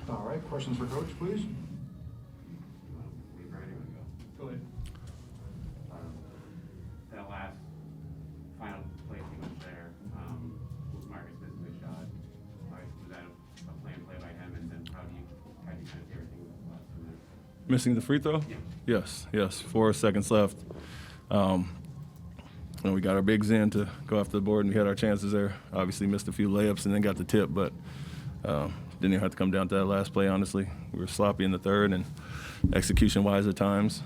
All right, questions for Coach, please. Go ahead. That last final play he was there, Marcus missing the shot. Was that a planned play by him? And then how do you kind of see everything from there? Missing the free throw? Yeah. Yes. 4 seconds left. And we got our bigs in to go after the board, and we had our chances there. Obviously missed a few layups and then got the tip, but didn't even have to come down to that last play, honestly. We were sloppy in the third and execution-wise at times.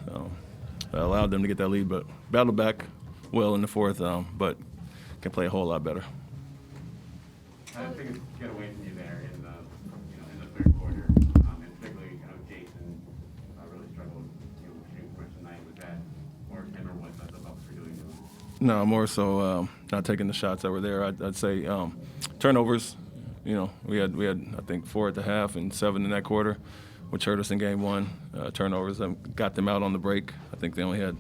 Allowed them to get that lead, but battled back well in the fourth, but can play a whole lot better. How did things get away from you there in the third quarter? And particularly, Jayson really struggled shooting much tonight. Was that more him or what the Bucks were doing? No, more so not taking the shots that were there. I'd say turnovers. We had I think 4 at the half and 7 in that quarter, which hurt us in game one. Turnovers got them out on the break. I think they only had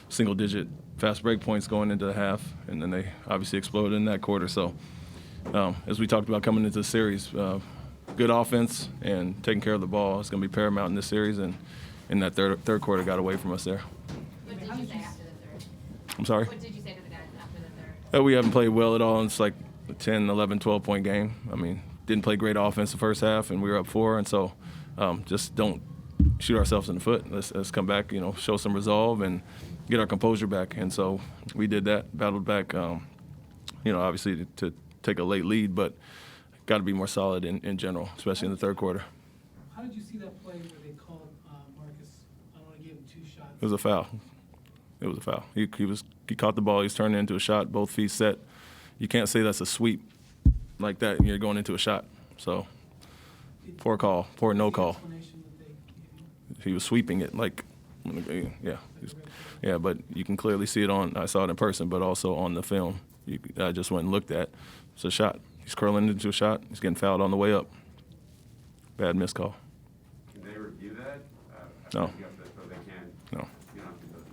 single-digit fast break points going into the half, and then they obviously exploded in that quarter. So as we talked about coming into the series, good offense and taking care of the ball is going to be paramount in this series, and in that third quarter got away from us there. What did you say after the third? I'm sorry? What did you say to the guys after the third? We haven't played well at all. It's like a 10, 11, 12-point game. I mean, didn't play great offense the first half, and we were up 4, and so just don't shoot ourselves in the foot. Let's come back, show some resolve and get our composure back. And so we did that, battled back, obviously to take a late lead, but got to be more solid in general, especially in the third quarter. How did you see that play where they called Marcus? I don't want to give him 2 shots. It was a foul. It was a foul. He caught the ball. He was turning into a shot, both feet set. You can't say that's a sweep like that, and you're going into a shot. So poor call, poor no call. He was sweeping it like, yeah. But you can clearly see it I saw it in person, but also on the film. I just went and looked at. It's a shot. He's curling into a shot. He's getting fouled on the way up. Bad missed call. Can they review that? No. So they can. No. You don't have to do it.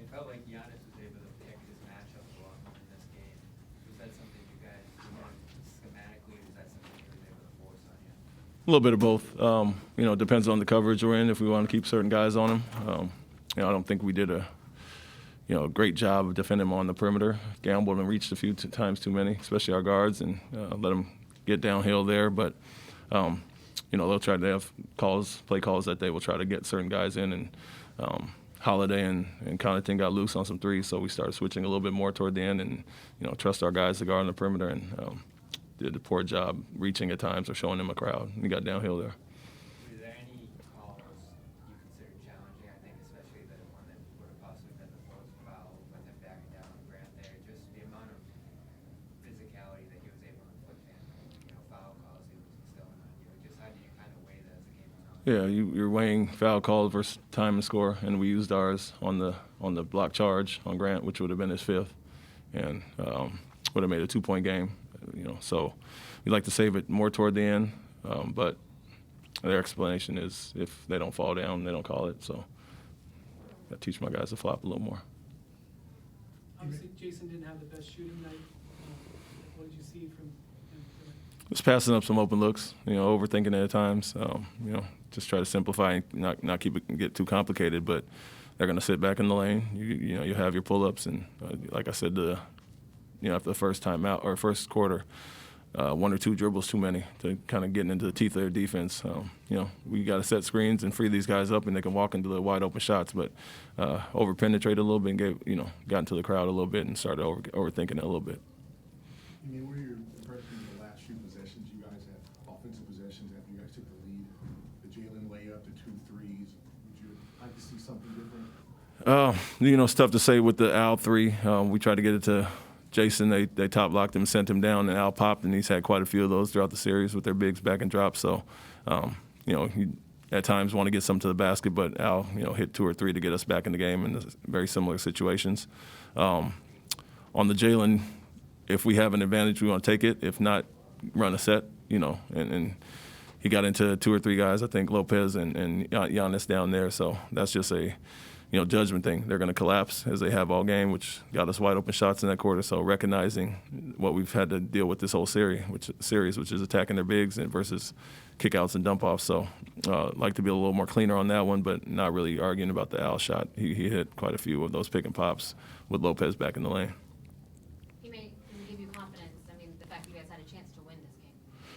It felt like Giannis was able to pick his matchups a lot more in this game. Was that something you guys learned schematically, or was that something he was able to force on you? A little bit of both. It depends on the coverage we're in. If we want to keep certain guys on him, I don't think we did a great job of defending him on the perimeter. Gambled and reached a few times too many, especially our guards, and let them get downhill there. But they'll try to have play calls that they will try to get certain guys in, and Holiday and Connaughton got loose on some threes, so we started switching a little bit more toward the end, and trust our guys to guard on the perimeter, and did a poor job reaching at times or showing them a crowd. He got downhill there. Were there any calls you considered challenging? I think especially the one that would have possibly been the fourth foul with him backing down on Grant there. Just the amount of physicality that he was able to put in, foul calls he was instilling on you. Just how do you kind of weigh that as the game went on? Yeah, you're weighing foul calls versus time and score, and we used ours on the block charge on Grant, which would have been his 5th, and would have made a 2-point game. So we like to save it more toward the end, but their explanation is if they don't fall down, they don't call it. So I teach my guys to flop a little more. Obviously, Jayson didn't have the best shooting night. What did you see from him? Just passing up some open looks, overthinking it at times. Just try to simplify and not get too complicated. But they're going to sit back in the lane. You have your pull-ups, and like I said, after the first time out or first quarter, 1 or 2 dribbles too many to kind of getting into the teeth of their defense. We got to set screens and free these guys up, and they can walk into the wide open shots. But over penetrated a little bit and got into the crowd a little bit and started overthinking it a little bit. What are your impressions of the last few possessions? You guys had offensive possessions after you guys took the lead. The Jalen layup, the 2 threes. Would you like to see something different? It's tough to say with the Al 3. We tried to get it to Jayson. They top locked him, sent him down, and Al popped, and he's had quite a few of those throughout the series with their bigs back and drop. So, he at times want to get some to the basket, but Al, hit 2 or 3 to get us back in the game in very similar situations. On the Jalen, if we have an advantage, we want to take it. If not, run a set, and he got into 2 or 3 guys, I think Lopez and Giannis down there. So that's just a judgment thing. They're going to collapse as they have all game, which got us wide open shots in that quarter. So recognizing what we've had to deal with this whole series, which is attacking their bigs and versus kickouts and dump offs. So like to be a little more cleaner on that one, but not really arguing about the Al shot. He hit quite a few of those pick and pops with Lopez back in the lane. He may give you confidence. I mean, the fact that you guys had a chance to win this game.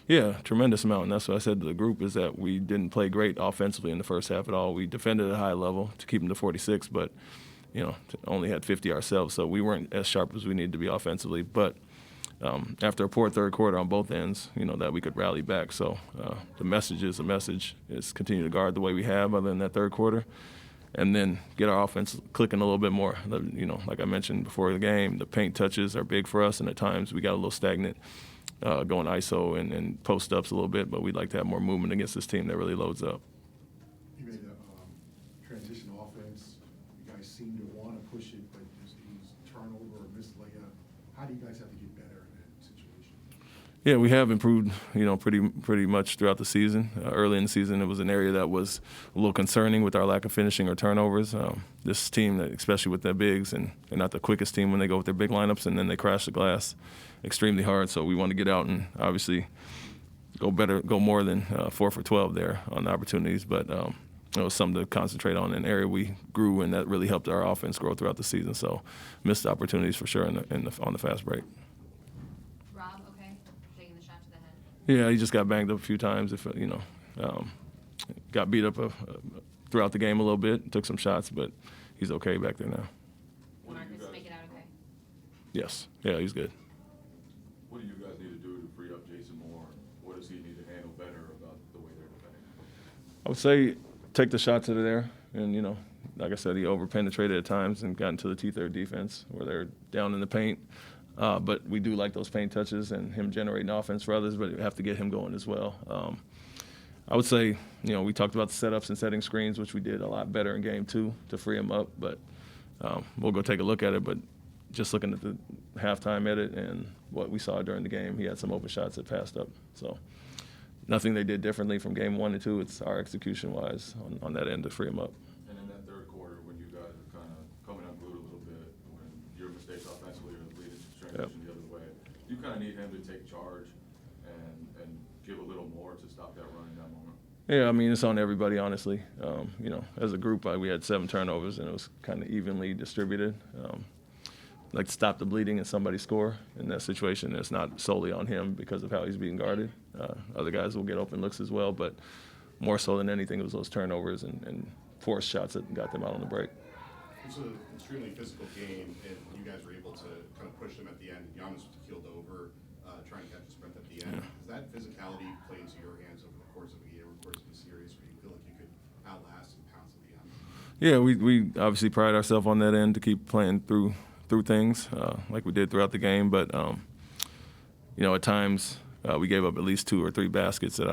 Yeah, tremendous amount. And that's what I said to the group is that we didn't play great offensively in the first half at all. We defended at a high level to keep them to 46, but, only had 50 ourselves. So we weren't as sharp as we needed to be offensively. But after a poor third quarter on both ends, that we could rally back. So the message is continue to guard the way we have other than that third quarter and then get our offense clicking a little bit more. Like I mentioned before the game, the paint touches are big for us, and at times we got a little stagnant. Going ISO and post-ups a little bit, but we'd like to have more movement against this team that really loads up. You made a transition offense. You guys seem to want to push it, but there's turnover or missed layup. How do you guys have to get better in that situation? Yeah, we have improved, pretty much throughout the season. Early in the season, it was an area that was a little concerning with our lack of finishing or turnovers. This team, especially with their bigs, and they're not the quickest team when they go with their big lineups, and then they crash the glass extremely hard. So we want to get out and obviously go more than 4 for 12 there on the opportunities. But it was something to concentrate on, an area we grew, and that really helped our offense grow throughout the season. So missed opportunities for sure on the fast break. Rob, okay, taking the shot to the head. Yeah, he just got banged up a few times. Got beat up throughout the game a little bit, took some shots, but he's okay back there now. Marcus, make it out okay. Yes, yeah, he's good. What do you guys need to do to free up Jayson more? What does he need to handle better about the way they're defending? I would say take the shots that are there, and like I said, he over-penetrated at times and got into the teeth of their defense where they're down in the paint. But we do like those paint touches and him generating offense for others, but we have to get him going as well. I would say, we talked about the setups and setting screens, which we did a lot better in game 2 to free him up, but we'll go take a look at it. But just looking at the halftime edit and what we saw during the game, he had some open shots that passed up. So nothing they did differently from game 1 and 2. It's our execution-wise on that end to free him up. And in that third quarter, when you guys are kind of coming unglued a little bit, when your mistakes offensively are leading to transition the other way, you kind of need him to take charge and give a little more to stop that run in that moment. Yeah, I mean, it's on everybody, honestly. As a group, we had 7 turnovers, and it was kind of evenly distributed. Like to stop the bleeding and somebody score in that situation. It's not solely on him because of how he's being guarded. Other guys will get open looks as well, but more so than anything, it was those turnovers and forced shots that got them out on the break. It's an extremely physical game, and you guys were able to kind of push them at the end. Giannis was keeled over, trying to catch a sprint at the end. Does that physicality play into your hands over the course of a year, over the course of a series, where you feel like you could outlast and pounce at the end? Yeah, we obviously pride ourselves on that end to keep playing through things like we did throughout the game. But, at times we gave up at least 2 or 3 baskets that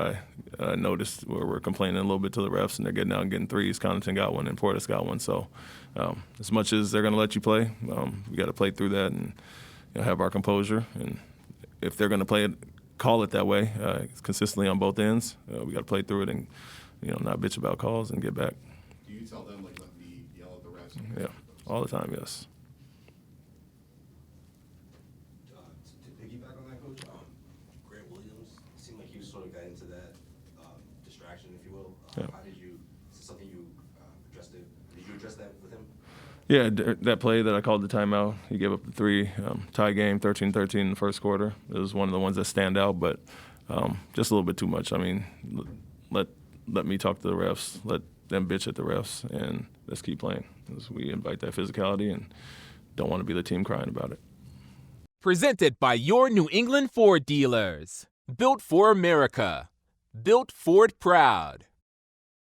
I noticed where we're complaining a little bit to the refs, and they're getting out and getting threes. Connaughton got one and Portis got one. So as much as they're going to let you play, we got to play through that and have our composure. And if they're going to call it that way consistently on both ends, we got to play through it and not bitch about calls and get back. Do you tell them, like, let me yell at the refs? Yeah, all the time, yes. To piggyback on that, Coach, Grant Williams, it seemed like he sort of got into that distraction, if you will. Yeah. How did you, is this something you addressed it? Did you address that with him? Yeah, that play that I called the timeout, he gave up the 3, tie game, 13-13 in the first quarter. It was one of the ones that stand out, but just a little bit too much. I mean, let me talk to the refs, let them bitch at the refs, and let's keep playing. As we invite that physicality and don't want to be the team crying about it. Presented by your New England Ford dealers. Built for America. Built Ford proud.